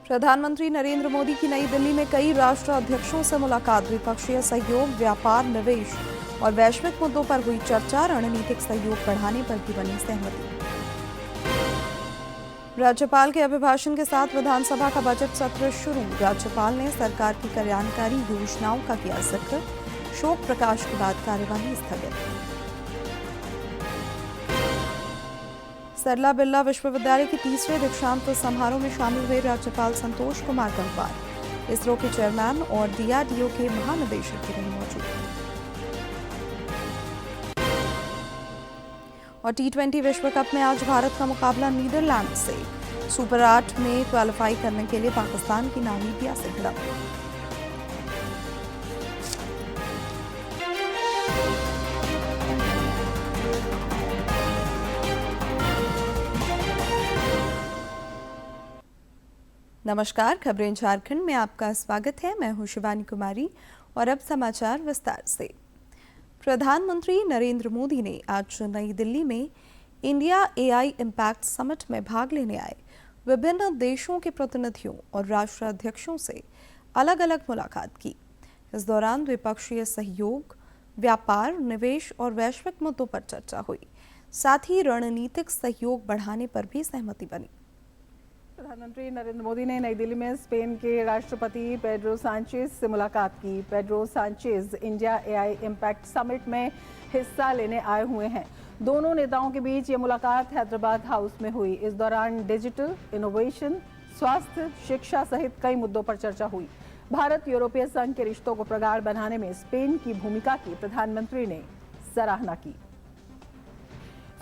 प्रधानमंत्री नरेंद्र मोदी की नई दिल्ली में कई राष्ट्र अध्यक्षों से मुलाकात। द्विपक्षीय सहयोग, व्यापार, निवेश और वैश्विक मुद्दों पर हुई चर्चा। रणनीतिक सहयोग बढ़ाने पर भी बनी सहमति। राज्यपाल के अभिभाषण के साथ विधानसभा का बजट सत्र शुरू। राज्यपाल ने सरकार की कल्याणकारी योजनाओं का किया जिक्र। शोक प्रकाश के बाद कार्यवाही स्थगित। सरला बिरला विश्वविद्यालय के तीसरे दीक्षांत समारोह में शामिल हुए राज्यपाल संतोष कुमार गंगवार। इसरो के चेयरमैन और डीआरडीओ के महानिदेशक भी रहे मौजूद। और टी20 विश्व कप में आज भारत का मुकाबला नीदरलैंड से। सुपर 8 में क्वालिफाई करने के लिए पाकिस्तान की नामीबिया से भिड़ंत। नमस्कार, खबरें झारखंड में आपका स्वागत है। मैं हूं शिवानी कुमारी और अब समाचार विस्तार से। प्रधानमंत्री नरेंद्र मोदी ने आज नई दिल्ली में इंडिया एआई इम्पैक्ट समिट में भाग लेने आए विभिन्न देशों के प्रतिनिधियों और राष्ट्राध्यक्षों से अलग अलग मुलाकात की। इस दौरान द्विपक्षीय सहयोग, व्यापार, निवेश और वैश्विक मुद्दों पर चर्चा हुई। साथ ही रणनीतिक सहयोग बढ़ाने पर भी सहमति बनी। प्रधानमंत्री नरेंद्र मोदी ने नई दिल्ली में स्पेन के राष्ट्रपति पेड्रो सांचेज से मुलाकात की। Pedro Sanchez India AI impact summit में हिस्सा लेने आए हुए हैं। दोनों नेताओं के बीच ये मुलाकात हैदराबाद हाउस में हुई। इस दौरान डिजिटल, इनोवेशन, स्वास्थ्य, शिक्षा सहित कई मुद्दों पर चर्चा हुई। भारत यूरोपीय संघ के रिश्तों को प्रगाढ़ बनाने में स्पेन की भूमिका की प्रधानमंत्री ने सराहना की।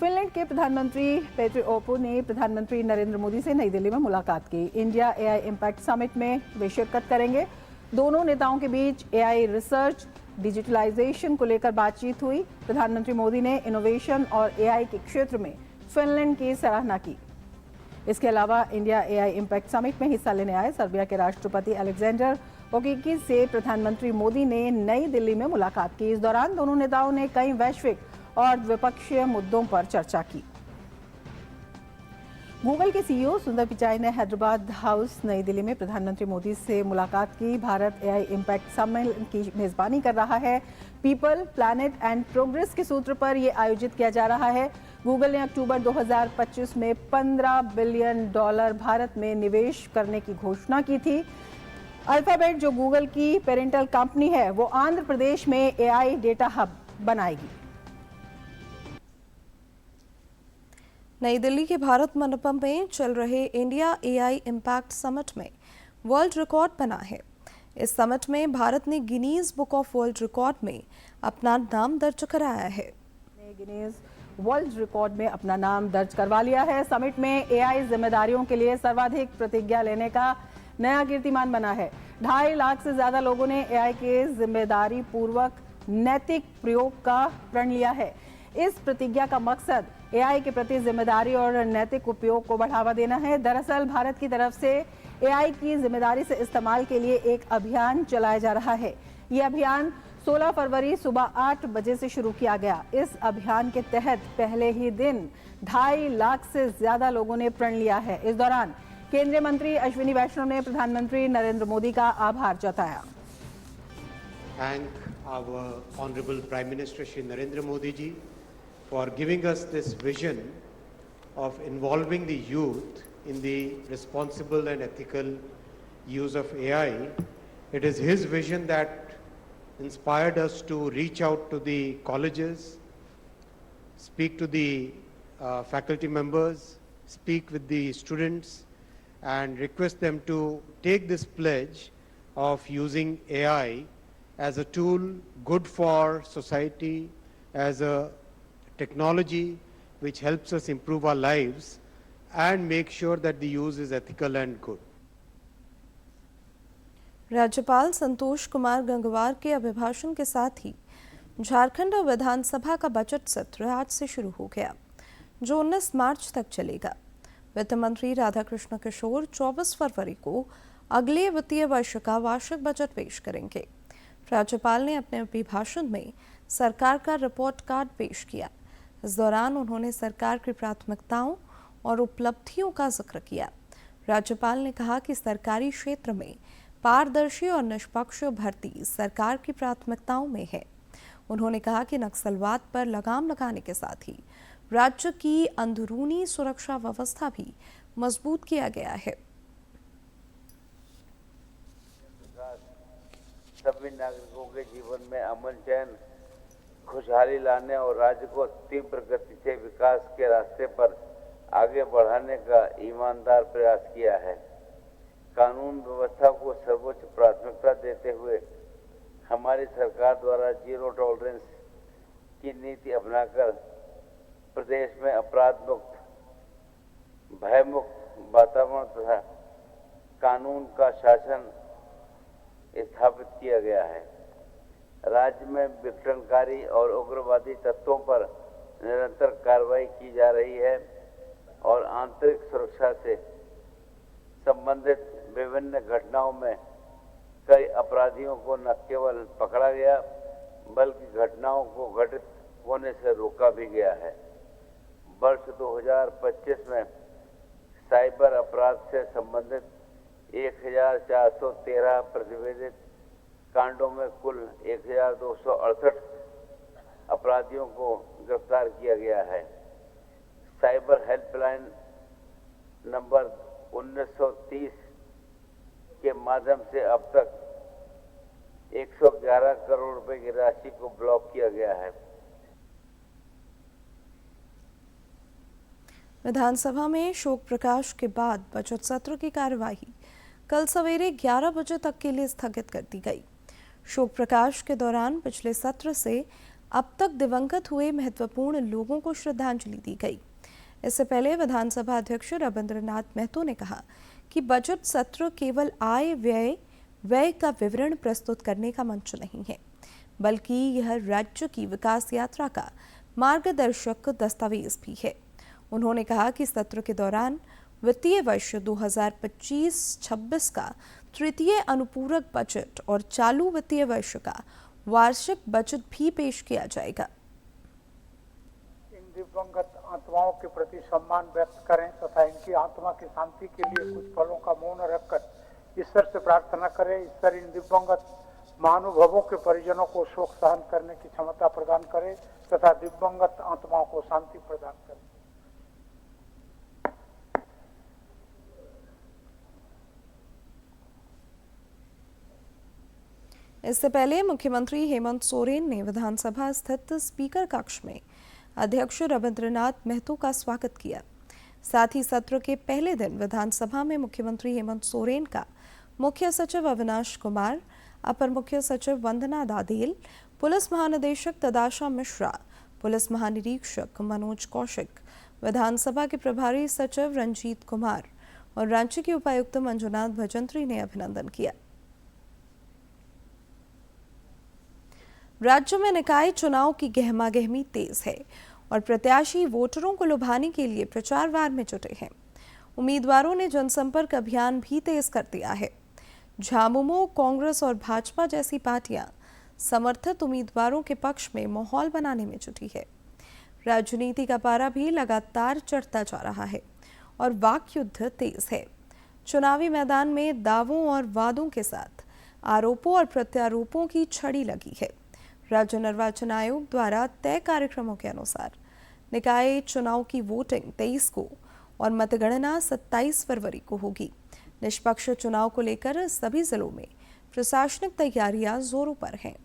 फिनलैंड के प्रधानमंत्री पेट्री ओर्पो ने प्रधानमंत्री नरेंद्र मोदी से नई दिल्ली में मुलाकात की। इंडिया एआई इम्पैक्ट समिट में वे शिरकत करेंगे। दोनों नेताओं के बीच एआई रिसर्च, डिजिटलाइजेशन को लेकर बातचीत हुई। प्रधानमंत्री मोदी ने इनोवेशन और एआई के क्षेत्र में फिनलैंड की सराहना की। इसके अलावा इंडिया एआई इम्पैक्ट समिट में हिस्सा लेने आए सर्बिया के राष्ट्रपति अलेक्जेंडर वुचिच से प्रधानमंत्री मोदी ने नई दिल्ली में मुलाकात की। इस दौरान दोनों नेताओं ने कई वैश्विक और द्विपक्षीय मुद्दों पर चर्चा की। गूगल के सीईओ सुंदर पिचाई ने हैदराबाद हाउस नई दिल्ली में प्रधानमंत्री मोदी से मुलाकात की। भारत एआई इम्पैक्ट समिट की मेजबानी कर रहा है। पीपल, प्लैनेट एंड प्रोग्रेस के सूत्र पर यह आयोजित किया जा रहा है। गूगल ने अक्टूबर 2025 में $15 बिलियन भारत में निवेश करने की घोषणा की थी। अल्फाबेट, जो गूगल की पेरेंटल कंपनी है, वो आंध्र प्रदेश में एआई डेटा हब बनाएगी। नई दिल्ली के भारत मंडपम में चल रहे इंडिया एआई इम्पैक्ट समिट में वर्ल्ड रिकॉर्ड बना है। इस समिट में भारत ने Guinness book of world record में अपना नाम दर्ज कराया है। गिनीज वर्ल्ड रिकॉर्ड में अपना नाम दर्ज करवा लिया है। समिट में एआई जिम्मेदारियों के लिए सर्वाधिक प्रतिज्ञा लेने का नया कीर्तिमान बना है। 2.5 लाख से ज्यादा लोगों ने एआई के जिम्मेदारी पूर्वक नैतिक प्रयोग का प्रण लिया है। इस प्रतिज्ञा का मकसद एआई के प्रति जिम्मेदारी और नैतिक उपयोग को बढ़ावा देना है। दरअसल भारत की तरफ से एआई की जिम्मेदारी से इस्तेमाल के लिए एक अभियान चलाया जा रहा है। ये अभियान 16 फरवरी सुबह 8 बजे से शुरू किया गया। इस अभियान के तहत पहले ही दिन 2.5 लाख से ज्यादा लोगों ने प्रण लिया है। इस दौरान केंद्रीय मंत्री अश्विनी वैष्णव ने प्रधानमंत्री नरेंद्र मोदी का आभार जताया। Thank our Honorable Prime Minister Shri Narendra Modi ji for giving us this vision of involving the youth in the responsible and ethical use of AI. It is his vision that inspired us to reach out to the colleges, speak to the faculty members, speak with the students and request them to take this pledge of using AI as a tool good for society, as a technology which helps us improve our lives and make sure that the use is ethical and good. राज्यपाल संतोष कुमार गंगवार के अभिभाषण के साथ ही झारखंड विधानसभा का budget सत्र आज से शुरू हो गया, जो 19 मार्च तक चलेगा। वित्त मंत्री राधाकृष्ण किशोर 24 फरवरी को अगले वित्तीय वर्ष का वार्षिक बजट पेश करेंगे। राज्यपाल ने अपने अभिभाषण में सरकार का रिपोर्ट कार्ड पेश किया। इस दौरान उन्होंने सरकार की प्राथमिकताओं और उपलब्धियों का जिक्र किया। राज्यपाल ने कहा कि सरकारी क्षेत्र में पारदर्शी और निष्पक्ष भर्ती सरकार की प्राथमिकताओं में है। उन्होंने कहा कि नक्सलवाद पर लगाम लगाने के साथ ही राज्य की अंदरूनी सुरक्षा व्यवस्था भी मजबूत किया गया है। सभी नागरिकों के जीवन में अमन, चैन, खुशहाली लाने और राज्य को तीव्र गति से विकास के रास्ते पर आगे बढ़ाने का ईमानदार प्रयास किया है। कानून व्यवस्था को सर्वोच्च प्राथमिकता देते हुए हमारी सरकार द्वारा जीरो टॉलरेंस की नीति अपनाकर प्रदेश में अपराध मुक्त, भयमुक्त वातावरण तथा कानून का शासन स्थापित किया गया है। राज्य में विघटनकारी और उग्रवादी तत्वों पर निरंतर कार्रवाई की जा रही है और आंतरिक सुरक्षा से संबंधित विभिन्न घटनाओं में कई अपराधियों को न केवल पकड़ा गया बल्कि घटनाओं को घटित होने से रोका भी गया है। वर्ष 2025 में साइबर अपराध से संबंधित 1413 प्रतिवेदित कांडों में कुल 1268 अपराधियों को गिरफ्तार किया गया है। साइबर हेल्पलाइन नंबर 1930 के माध्यम से अब तक 111 करोड़ रुपए की राशि को ब्लॉक किया गया है। विधानसभा में शोक प्रकाश के बाद बजट सत्र की कार्यवाही कल सवेरे 11 बजे तक के लिए स्थगित कर दी गई। शोक प्रकाश के दौरान पिछले सत्र से अब तक दिवंगत हुए महत्वपूर्ण लोगों को श्रद्धांजलि दी गई। इससे पहले विधानसभा अध्यक्ष रविंद्रनाथ महतो ने कहा कि बजट सत्र केवल आय व्यय का विवरण प्रस्तुत करने का मंच नहीं है, बल्कि यह राज्य की विकास यात्रा का मार्गदर्शक दस्तावेज भी है। उन्होंने कहा कि सत्र के दौरान वित्तीय वर्ष 2025-26 का तृतीय अनुपूरक बजट और चालू वित्तीय वर्ष का वार्षिक बजट भी पेश किया जाएगा। इन दिवंगत आत्माओं के प्रति सम्मान व्यक्त करें तथा इनकी आत्मा की शांति के लिए कुछ पलों का मौन रखकर ईश्वर से प्रार्थना करें। ईश्वर इन दिवंगत महानुभवों के परिजनों को शोक सहन करने की क्षमता प्रदान करे तथा दिवंगत आत्माओं को शांति प्रदान करे। इससे पहले मुख्यमंत्री हेमंत सोरेन ने विधानसभा स्थित स्पीकर कक्ष में अध्यक्ष रविंद्रनाथ महतो का स्वागत किया। साथ ही सत्र के पहले दिन विधानसभा में मुख्यमंत्री हेमंत सोरेन का मुख्य सचिव अविनाश कुमार, अपर मुख्य सचिव वंदना दादेल, पुलिस महानिदेशक तदाशा मिश्रा, पुलिस महानिरीक्षक मनोज कौशिक, विधानसभा के प्रभारी सचिव रंजीत कुमार और रांची के उपायुक्त मंजुनाथ भजंत्री ने अभिनंदन किया। राज्य में निकाय चुनाव की गहमागहमी तेज है और प्रत्याशी वोटरों को लुभाने के लिए प्रचार वार में जुटे हैं। उम्मीदवारों ने जनसंपर्क अभियान भी तेज कर दिया है। झामुमो, कांग्रेस और भाजपा जैसी पार्टियां समर्थित उम्मीदवारों के पक्ष में माहौल बनाने में जुटी है। राजनीति का पारा भी लगातार चढ़ता जा रहा है और वाक युद्ध तेज है। चुनावी मैदान में दावों और वादों के साथ आरोपों और प्रत्यारोपों की छड़ी लगी है। राज्य निर्वाचन आयोग द्वारा तय कार्यक्रमों के अनुसार निकाय चुनाव की वोटिंग 23 को और मतगणना 27 फरवरी को होगी। निष्पक्ष चुनाव को लेकर सभी जिलों में प्रशासनिक तैयारियां जोरों पर हैं।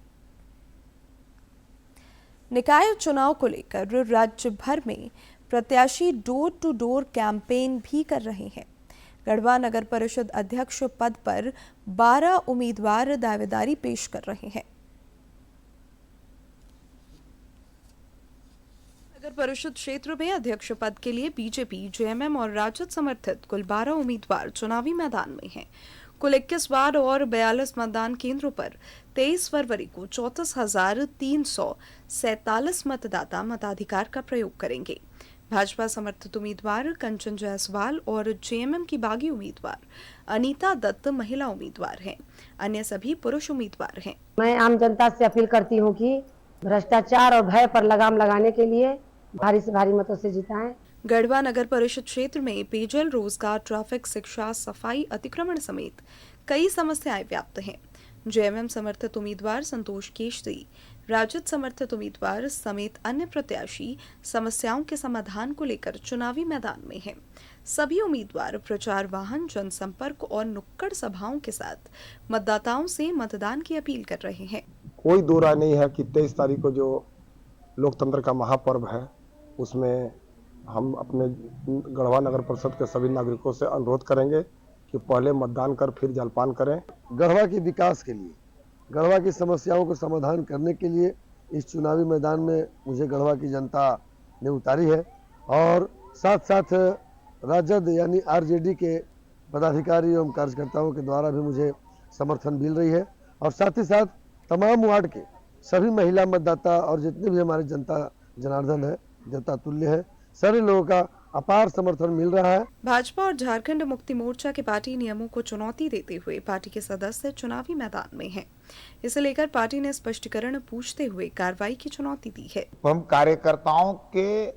निकाय चुनाव को लेकर राज्य भर में प्रत्याशी डोर टू डोर कैंपेन भी कर रहे हैं। गढ़वा नगर परिषद अध्यक्ष पद पर 12 उम्मीदवार दावेदारी पेश कर रहे हैं। नगर परिषद क्षेत्र में अध्यक्ष पद के लिए बीजेपी, जेएमएम और राजद समर्थित कुल 12 उम्मीदवार चुनावी मैदान में हैं। कुल 21 वार्ड और 42 मतदान केंद्रों पर 23 फरवरी को 34,347 मतदाता मताधिकार का प्रयोग करेंगे। भाजपा समर्थित उम्मीदवार कंचन जायसवाल और जेएमएम की बागी उम्मीदवार अनीता दत्त महिला उम्मीदवार हैं। अन्य सभी पुरुष उम्मीदवार हैं। मैं आम जनता से अपील करती हूँ कि भ्रष्टाचार और भय पर लगाम लगाने के लिए भारी से भारी मतों से जिताएं। गढ़वा नगर परिषद क्षेत्र में पेयजल, रोजगार, ट्रैफिक, शिक्षा, सफाई, अतिक्रमण समेत कई समस्याएं व्याप्त हैं। जेएमएम समर्थित उम्मीदवार संतोष केशरी, राजद समर्थित उम्मीदवार समेत अन्य प्रत्याशी समस्याओं के समाधान को लेकर चुनावी मैदान में हैं। सभी उम्मीदवार प्रचार वाहन, जनसंपर्क और नुक्कड़ सभाओं के साथ मतदाताओं से मतदान की अपील कर रहे हैं। कोई दो राय नहीं है कि 23 तारीख को जो लोकतंत्र का महापर्व है उसमें हम अपने गढ़वा नगर परिषद के सभी नागरिकों से अनुरोध करेंगे कि पहले मतदान कर फिर जलपान करें। गढ़वा के विकास के लिए, गढ़वा की समस्याओं को समाधान करने के लिए इस चुनावी मैदान में मुझे गढ़वा की जनता ने उतारी है और साथ साथ राजद यानी आरजेडी के पदाधिकारी एवं कार्यकर्ताओं के द्वारा भी मुझे समर्थन मिल रही है और साथ ही साथ तमाम वार्ड के सभी महिला मतदाता और जितने भी हमारे जनता जनार्दन है, जनता तुल्य है, सभी लोगों का अपार समर्थन मिल रहा है। भाजपा और झारखंड मुक्ति मोर्चा के पार्टी नियमों को चुनौती देते हुए पार्टी के सदस्य चुनावी मैदान में हैं। इसे लेकर पार्टी ने स्पष्टीकरण पूछते हुए कार्रवाई की चुनौती दी है। हम कार्यकर्ताओं के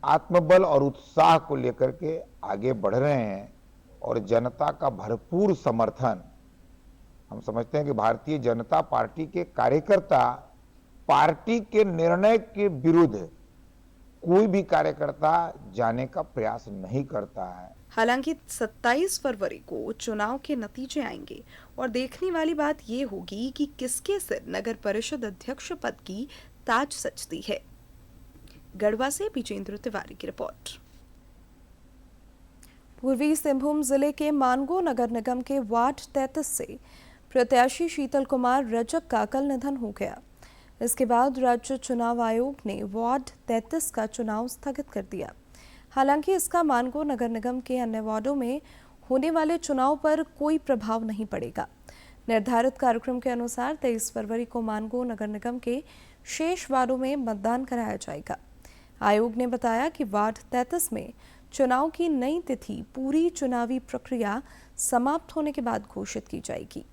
आत्मबल और उत्साह को लेकर के आगे बढ़ रहे हैं और जनता का भरपूर समर्थन, हम समझते हैं कि भारतीय जनता पार्टी के कार्यकर्ता पार्टी के निर्णय के विरुद्ध कोई भी कार्यकर्ता जाने का प्रयास नहीं करता है। हालांकि 27 फरवरी को चुनाव के नतीजे आएंगे और देखने वाली बात ये होगी कि किसके सिर नगर परिषद अध्यक्ष पद की ताज सजती है। गढ़वा से विजेंद्र तिवारी की रिपोर्ट। पूर्वी सिंहभूम जिले के मानगो नगर निगम के वार्ड 33 से प्रत्याशी शीतल कुमार रजक का कल निधन हो गया। इसके बाद राज्य चुनाव आयोग ने वार्ड 33 का चुनाव स्थगित कर दिया। हालांकि इसका मानगो नगर निगम के अन्य वार्डों में होने वाले चुनाव पर कोई प्रभाव नहीं पड़ेगा। निर्धारित कार्यक्रम के अनुसार 23 फरवरी को मानगो नगर निगम के शेष वार्डों में मतदान कराया जाएगा। आयोग ने बताया कि वार्ड 33 में चुनाव की नई तिथि पूरी चुनावी प्रक्रिया समाप्त होने के बाद घोषित की जाएगी।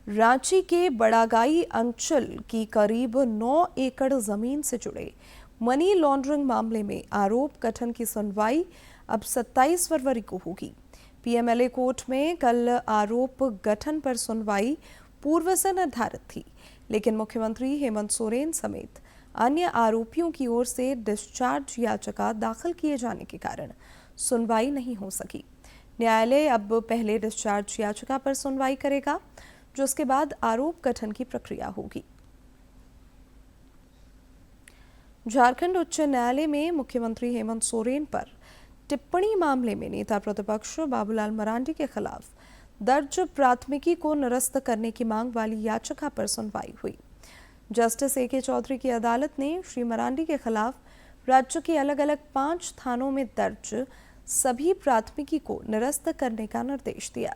रांची के बड़ागाई अंचल की करीब 9 एकड़ जमीन से जुड़े मनी लॉन्ड्रिंग मामले में आरोप गठन की सुनवाई अब 27 फरवरी को होगी। पीएमएलए कोर्ट में कल आरोप गठन पर सुनवाई पूर्व से निर्धारित थी, लेकिन मुख्यमंत्री हेमंत सोरेन समेत अन्य आरोपियों की ओर से डिस्चार्ज याचिका दाखिल किए जाने के कारण सुनवाई नहीं हो सकी। न्यायालय अब पहले डिस्चार्ज याचिका पर सुनवाई करेगा, जिसके बाद आरोप गठन की प्रक्रिया होगी। झारखंड उच्च न्यायालय में मुख्यमंत्री हेमंत सोरेन पर टिप्पणी मामले में नेता प्रतिपक्ष बाबूलाल मरांडी के खिलाफ दर्ज प्राथमिकी को निरस्त करने की मांग वाली याचिका पर सुनवाई हुई। Justice A K. चौधरी की अदालत ने श्री मरांडी के खिलाफ राज्य के अलग अलग 5 थानों में दर्ज सभी प्राथमिकी को निरस्त करने का निर्देश दिया।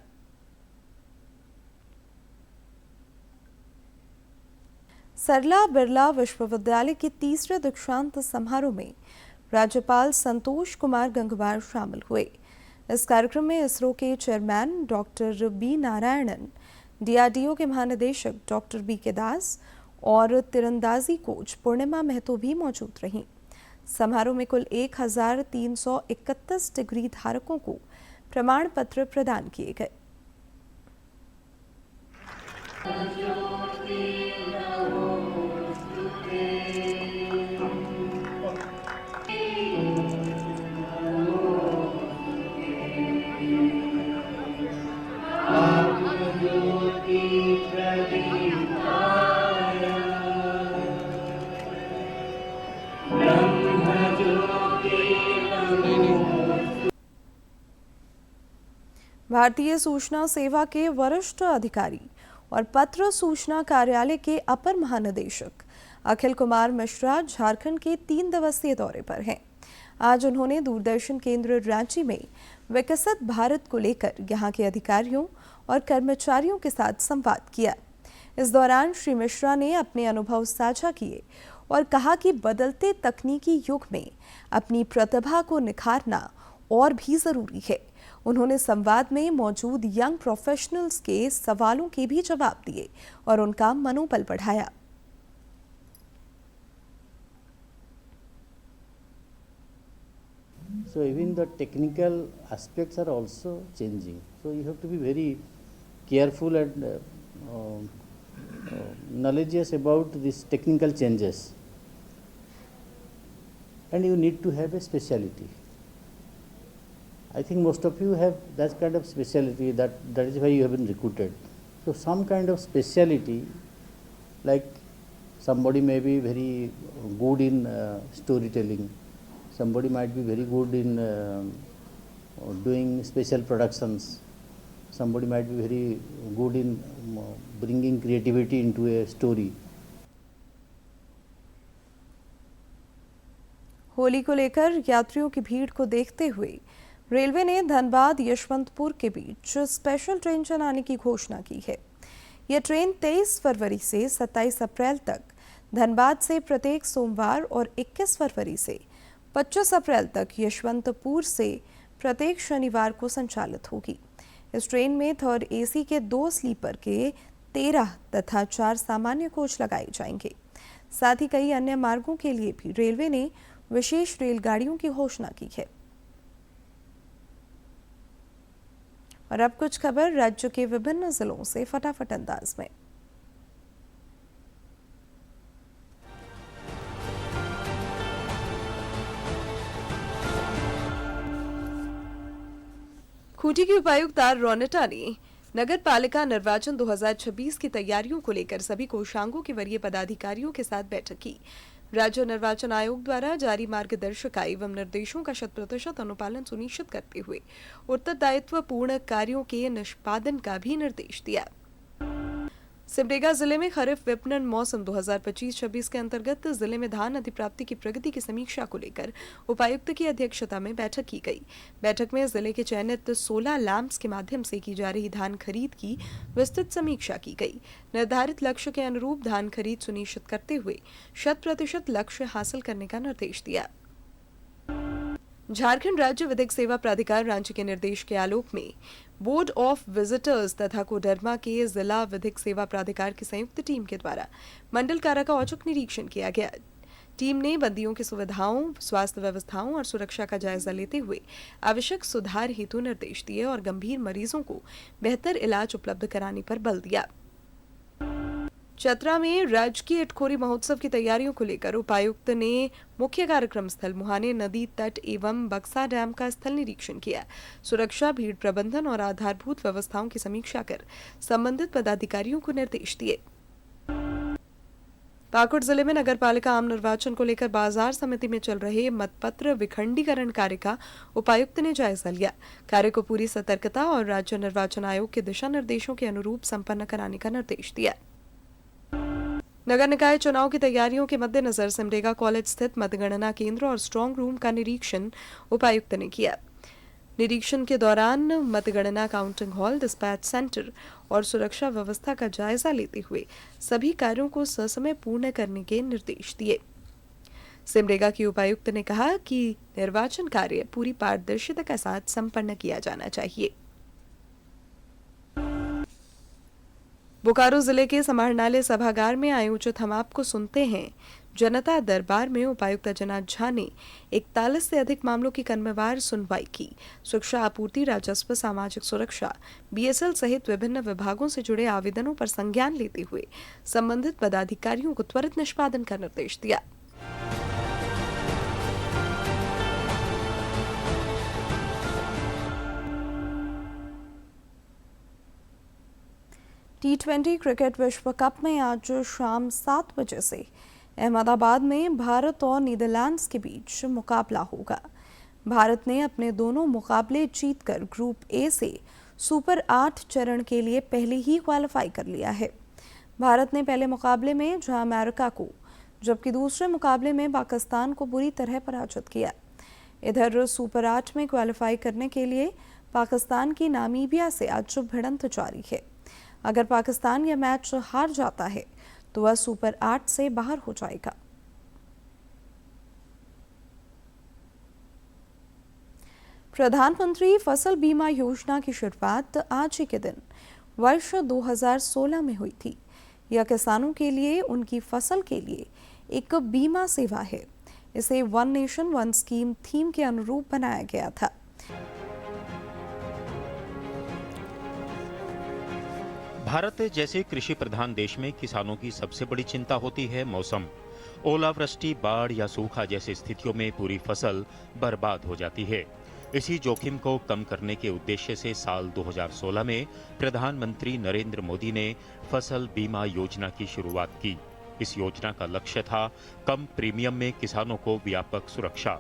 सरला बिरला विश्वविद्यालय के तीसरे दीक्षांत समारोह में राज्यपाल संतोष कुमार गंगवार शामिल हुए। इस कार्यक्रम में इसरो के chairman doctor B Narayanan, DRDO के महानिदेशक डॉक्टर बी.के. दास और तीरंदाजी कोच पूर्णिमा महतो भी मौजूद रहीं। समारोह में कुल 1331 डिग्री धारकों को प्रमाण पत्र प्रदान किए गए। भारतीय सूचना सेवा के वरिष्ठ अधिकारी और पत्र सूचना कार्यालय के अपर महानिदेशक अखिल कुमार मिश्रा झारखंड के 3 दिवसीय दौरे पर हैं। आज उन्होंने दूरदर्शन केंद्र रांची में विकसित भारत को लेकर यहां के अधिकारियों और कर्मचारियों के साथ संवाद किया। इस दौरान श्री मिश्रा ने अपने अनुभव साझा किए और कहा कि बदलते तकनीकी युग में अपनी प्रतिभा को निखारना और भी जरूरी है। उन्होंने संवाद में मौजूद यंग प्रोफेशनल्स के सवालों के भी जवाब दिए और उनका मनोबल बढ़ाया। So even the technical aspects are also changing. So you have to be very careful and knowledgeous about these technical changes. And you need to have a speciality. I think most of you have that kind of speciality, that is why you have been recruited. So some kind of speciality, like somebody may be very good in storytelling, somebody might be very good in doing special productions, somebody might be very good in bringing creativity into a story. Holi को लेकर यात्रियों की भीड़ को देखते हुए railway ने धनबाद यशवंतपुर के बीच स्पेशल ट्रेन चलाने की घोषणा की है। यह ट्रेन 23 फरवरी से 27 अप्रैल तक धनबाद से प्रत्येक सोमवार और 21 फरवरी से 25 अप्रैल तक यशवंतपुर से प्रत्येक शनिवार को संचालित होगी। इस ट्रेन में थर्ड एसी के 2 स्लीपर के 13 तथा 4 सामान्य कोच लगाए जाएंगे। साथ ही कई अन्य मार्गों के लिए भी रेलवे ने विशेष रेलगाड़ियों की घोषणा की है। और अब कुछ खबर राज्य के विभिन्न जिलों से फटाफट अंदाज में। खूंटी की उपायुक्त आर रोनेटा ने नगर पालिका निर्वाचन 2026 की तैयारियों को लेकर सभी कोषांगों के वरीय पदाधिकारियों के साथ बैठक की। राज्य निर्वाचन आयोग द्वारा जारी मार्गदर्शिका एवं निर्देशों का 100% अनुपालन सुनिश्चित करते हुए उत्तरदायित्व पूर्ण कार्यों के निष्पादन का भी निर्देश दिया। सिमडेगा जिले में खरीफ विपणन मौसम 2025-26 के अंतर्गत जिले में धान अधिप्राप्ति की प्रगति की समीक्षा को लेकर उपायुक्त की अध्यक्षता में बैठक की गई। बैठक में जिले के चयनित 16 लैंप्स के माध्यम से की जा रही धान खरीद की विस्तृत समीक्षा की गई। निर्धारित लक्ष्य के अनुरूप धान खरीद सुनिश्चित करते हुए 100% लक्ष्य हासिल करने का निर्देश दिया। झारखंड राज्य विधिक सेवा प्राधिकार रांची के निर्देश के आलोक में बोर्ड ऑफ विजिटर्स तथा कोडरमा के जिला विधिक सेवा प्राधिकार की संयुक्त टीम के द्वारा मंडल कारा का औचक निरीक्षण किया गया। टीम ने बंदियों की सुविधाओं, स्वास्थ्य व्यवस्थाओं और सुरक्षा का जायजा लेते हुए आवश्यक सुधार हेतु निर्देश दिए और गंभीर मरीजों को बेहतर इलाज उपलब्ध कराने पर बल दिया। चतरा में राजकीय इटखोरी महोत्सव की तैयारियों को लेकर उपायुक्त ने मुख्य कार्यक्रम स्थल मुहाने नदी तट एवं बक्सा डैम का स्थल निरीक्षण किया। सुरक्षा, भीड़ प्रबंधन और आधारभूत व्यवस्थाओं की समीक्षा कर संबंधित पदाधिकारियों को निर्देश दिए। पाकुड़ जिले में नगरपालिका आम निर्वाचन को लेकर बाजार समिति में चल रहे मतपत्र विखंडीकरण कार्य का उपायुक्त ने जायजा लिया। कार्य को पूरी सतर्कता और राज्य निर्वाचन आयोग के दिशा निर्देशों के अनुरूप संपन्न कराने का निर्देश दिया। नगर निकाय चुनाव की तैयारियों के मद्देनजर सिमडेगा कॉलेज स्थित मतगणना केंद्र और स्ट्रांग रूम का निरीक्षण उपायुक्त ने किया। निरीक्षण के दौरान मतगणना काउंटिंग हॉल, डिस्पैच सेंटर और सुरक्षा व्यवस्था का जायजा लेते हुए सभी कार्यों को ससमय पूर्ण करने के निर्देश दिए। सिमडेगा की उपायुक्त ने कहा कि निर्वाचन कार्य पूरी पारदर्शिता के साथ संपन्न किया जाना चाहिए। बोकारो जिले के समाहरणालय सभागार में आयोजित हम आपको सुनते हैं जनता दरबार में उपायुक्त अजनाथ झा ने 41 से अधिक मामलों की कन्यावार सुनवाई की। शिक्षा आपूर्ति, राजस्व, सामाजिक सुरक्षा, बीएसएल सहित विभिन्न विभागों से जुड़े आवेदनों पर संज्ञान लेते हुए संबंधित पदाधिकारियों को त्वरित निष्पादन का निर्देश दिया। T20 क्रिकेट विश्व कप में आज शाम 7 बजे से अहमदाबाद में भारत और नीदरलैंड्स के बीच मुकाबला होगा। भारत ने अपने दोनों मुकाबले जीतकर ग्रुप ए से सुपर 8 चरण के लिए पहले ही क्वालिफाई कर लिया है। भारत ने पहले मुकाबले में जहां अमेरिका को, जबकि दूसरे मुकाबले में पाकिस्तान को बुरी तरह पराजित किया। इधर सुपर 8 में क्वालिफाई करने के लिए पाकिस्तान की नामीबिया से आज भिड़ंत जारी है। अगर पाकिस्तान यह मैच हार जाता है तो वह सुपर 8 से बाहर हो जाएगा। प्रधानमंत्री फसल बीमा योजना की शुरुआत आज ही के दिन वर्ष 2016 में हुई थी। यह किसानों के लिए उनकी फसल के लिए एक बीमा सेवा है। इसे one nation one scheme theme के अनुरूप बनाया गया था। भारत जैसे कृषि प्रधान देश में किसानों की सबसे बड़ी चिंता होती है मौसम। ओलावृष्टि, बाढ़ या सूखा जैसी स्थितियों में पूरी फसल बर्बाद हो जाती है। इसी जोखिम को कम करने के उद्देश्य से साल 2016 में प्रधानमंत्री नरेंद्र मोदी ने फसल बीमा योजना की शुरुआत की। इस योजना का लक्ष्य था कम प्रीमियम में किसानों को व्यापक सुरक्षा।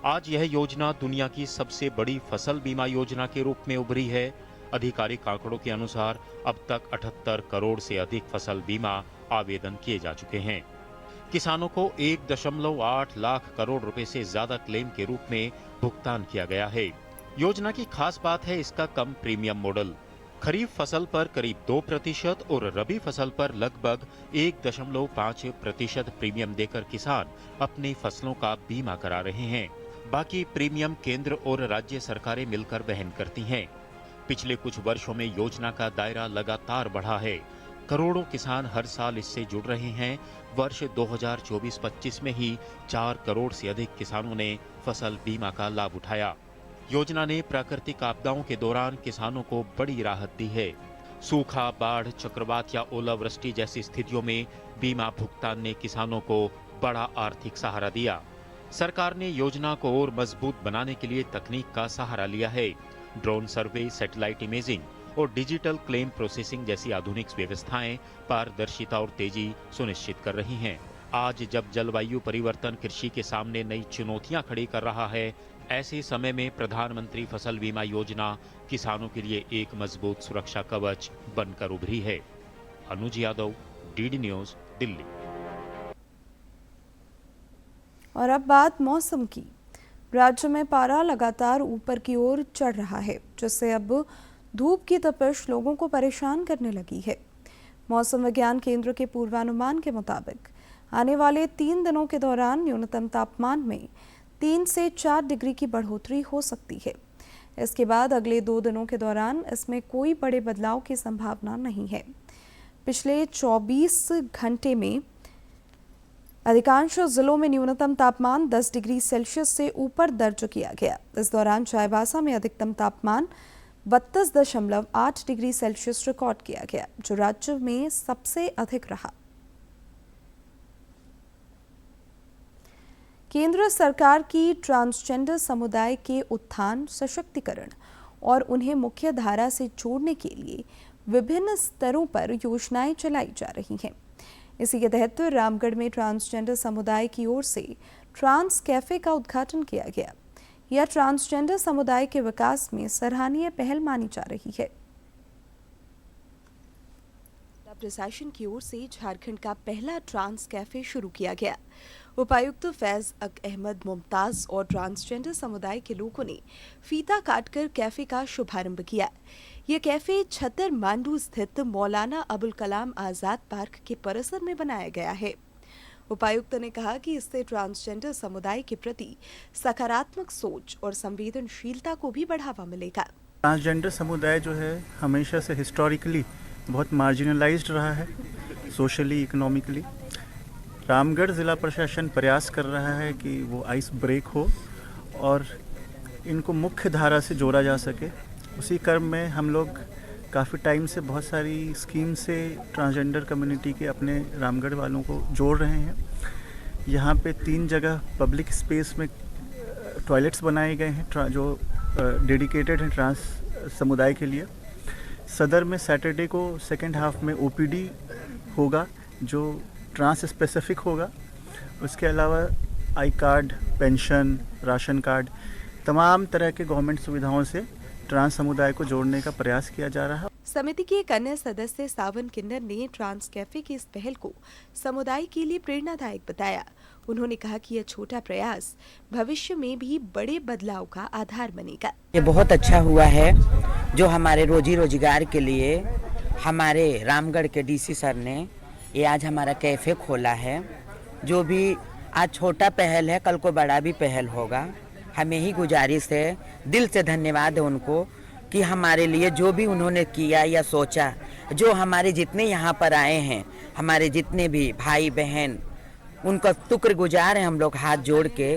आज यह योजना दुनिया की सबसे बड़ी फसल बीमा योजना के रूप में उभरी है। आधिकारिक आंकड़ों के अनुसार अब तक 78 करोड़ से अधिक फसल बीमा आवेदन किए जा चुके हैं। किसानों को 1.8 लाख करोड़ रुपए से ज्यादा क्लेम के रूप में भुगतान किया गया है। योजना की खास बात है इसका कम प्रीमियम मॉडल। खरीफ फसल पर करीब 2% और रबी फसल पर लगभग 1.5% प्रीमियम देकर किसान अपनी फसलों का बीमा करा रहे हैं। बाकी प्रीमियम केंद्र और राज्य सरकारें मिलकर वहन करती हैं। पिछले कुछ वर्षों में योजना का दायरा लगातार बढ़ा है। करोड़ों किसान हर साल इससे जुड़ रहे हैं। वर्ष 2024-25 में ही 4 करोड़ से अधिक किसानों ने फसल बीमा का लाभ उठाया। योजना ने प्राकृतिक आपदाओं के दौरान किसानों को बड़ी राहत दी है। सूखा, बाढ़, चक्रवात या ओलावृष्टि जैसी स्थितियों में बीमा भुगतान ने किसानों को बड़ा आर्थिक सहारा दिया। सरकार ने योजना को और मजबूत बनाने के लिए तकनीक का सहारा लिया है। ड्रोन सर्वे, सैटेलाइट इमेजिंग और डिजिटल क्लेम प्रोसेसिंग जैसी आधुनिक व्यवस्थाएं पारदर्शिता और तेजी सुनिश्चित कर रही हैं। आज जब जलवायु परिवर्तन कृषि के सामने नई चुनौतियां खड़ी कर रहा है, ऐसे समय में प्रधानमंत्री फसल बीमा योजना किसानों के लिए एक मजबूत सुरक्षा कवच बनकर उभरी है। अनुज यादव, डीडी न्यूज, दिल्ली। और अब बात मौसम की। राज्य में पारा लगातार ऊपर की ओर चढ़ रहा है, जिससे अब धूप की तपिश लोगों को परेशान करने लगी है। मौसम विज्ञान केंद्र के पूर्वानुमान के मुताबिक आने वाले 3 दिनों के दौरान न्यूनतम तापमान में 3 से 4 डिग्री की बढ़ोतरी हो सकती है। इसके बाद अगले 2 दिनों के दौरान इसमें कोई बड़े बदलाव की संभावना नहीं है। पिछले 24 घंटे में अधिकांश जिलों में न्यूनतम तापमान 10 डिग्री सेल्सियस से ऊपर दर्ज किया गया। इस दौरान चाईबासा में अधिकतम तापमान 32.8 डिग्री सेल्सियस रिकॉर्ड किया गया, जो राज्य में सबसे अधिक रहा। केंद्र सरकार की ट्रांसजेंडर समुदाय के उत्थान, सशक्तिकरण और उन्हें मुख्य धारा से जोड़ने के लिए विभिन्न स्तरों पर योजनाएं चलाई जा रही हैं। इसी के तहत रामगढ़ में ट्रांसजेंडर समुदाय की ओर से ट्रांस कैफे का उद्घाटन किया गया। यह ट्रांसजेंडर समुदाय के विकास में सराहनीय पहल मानी जा रही है। प्रशासन की ओर से झारखंड का पहला ट्रांस कैफे शुरू किया गया। उपायुक्त फैज अहमद मुमताज और ट्रांसजेंडर समुदाय के लोगों ने फीता काटकर कैफे का शुभारंभ किया। यह कैफे छतर मांडू स्थित मौलाना अबुल कलाम आजाद पार्क के परिसर में बनाया गया है। उपायुक्त ने कहा कि इससे ट्रांसजेंडर समुदाय के प्रति सकारात्मक सोच और संवेदनशीलता को भी बढ़ावा मिलेगा। ट्रांसजेंडर समुदाय जो है हमेशा से हिस्टोरिकली बहुत मार्जिनलाइज्ड रहा है, सोशली, इकोनॉमिकली। रामगढ़ ज़िला प्रशासन प्रयास कर रहा है कि वो आइस ब्रेक हो और इनको मुख्य धारा से जोड़ा जा सके। उसी क्रम में हम लोग काफ़ी टाइम से बहुत सारी स्कीम से ट्रांसजेंडर कम्युनिटी के अपने रामगढ़ वालों को जोड़ रहे हैं। यहाँ पे 3 जगह पब्लिक स्पेस में टॉयलेट्स बनाए गए हैं जो डेडिकेटेड हैं ट्रांस समुदाय के लिए। सदर में सैटरडे को सेकेंड हाफ में ओपीडी होगा जो ट्रांस स्पेसिफिक होगा। उसके अलावा I card, pension, ration card, तमाम तरह के गवर्नमेंट सुविधाओं से ट्रांस समुदाय को जोड़ने का प्रयास किया जा रहा है। समिति के एक अन्य सदस्य सावन किन्नर ने ट्रांस कैफे की इस पहल को समुदाय के लिए प्रेरणादायक बताया। उन्होंने कहा कि यह छोटा प्रयास भविष्य में भी बड़े बदलाव का आधार बनेगा। ये बहुत अच्छा हुआ है जो हमारे रोजी रोजगार के लिए हमारे रामगढ़ के डीसी सर ने ये आज हमारा कैफे खोला है। जो भी आज छोटा पहल है, कल को बड़ा भी पहल होगा। हमें ही गुजारिश है, दिल से धन्यवाद है उनको कि हमारे लिए जो भी उन्होंने किया या सोचा, जो हमारे जितने यहाँ पर आए हैं, हमारे जितने भी भाई बहन, उनका शुक्रगुजार है हम लोग हाथ जोड़ के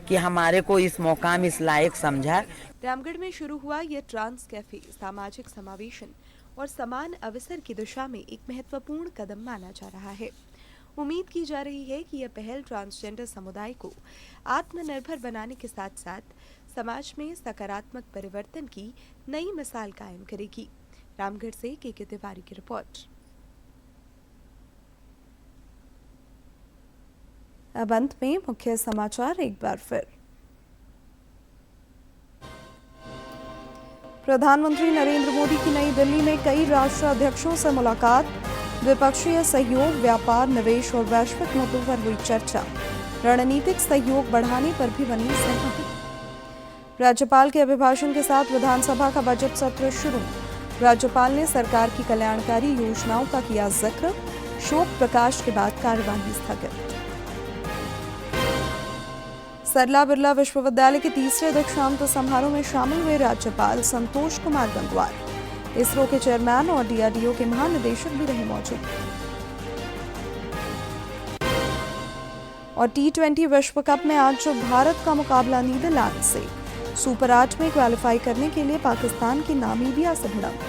कि हमारे को इस मुकाम इस लायक समझा। रामगढ़ में शुरू हुआ यह ट्रांस कैफे सामाजिक समावेशन और समान अवसर की दिशा में एक महत्वपूर्ण कदम माना जा रहा है। उम्मीद की जा रही है कि यह पहल ट्रांसजेंडर समुदाय को आत्मनिर्भर बनाने के साथ साथ समाज में सकारात्मक परिवर्तन की नई मिसाल कायम करेगी। रामगढ़ से के तिवारी की रिपोर्ट। अब अंत में मुख्य समाचार एक बार फिर। प्रधानमंत्री नरेंद्र मोदी की नई दिल्ली में कई राष्ट्राध्यक्षों से मुलाकात, द्विपक्षीय सहयोग, व्यापार, निवेश और वैश्विक मुद्दों पर हुई चर्चा। रणनीतिक सहयोग बढ़ाने पर भी बनी सहमति। राज्यपाल के अभिभाषण के साथ विधानसभा का बजट सत्र शुरू। राज्यपाल ने सरकार की कल्याणकारी योजनाओं का किया जिक्र। शोक प्रकाश के बाद कार्यवाही स्थगित। सरला बिरला विश्वविद्यालय के तीसरे दीक्षांत समारोह में शामिल हुए राज्यपाल संतोष कुमार गंगवार। इसरो के चेयरमैन और डीआरडीओ के महानिदेशक भी रहे मौजूद। और T20 विश्व कप में आज भारत का मुकाबला नीदरलैंड से। सुपर 8 में क्वालिफाई करने के लिए पाकिस्तान की नामीबिया से भिड़ंत।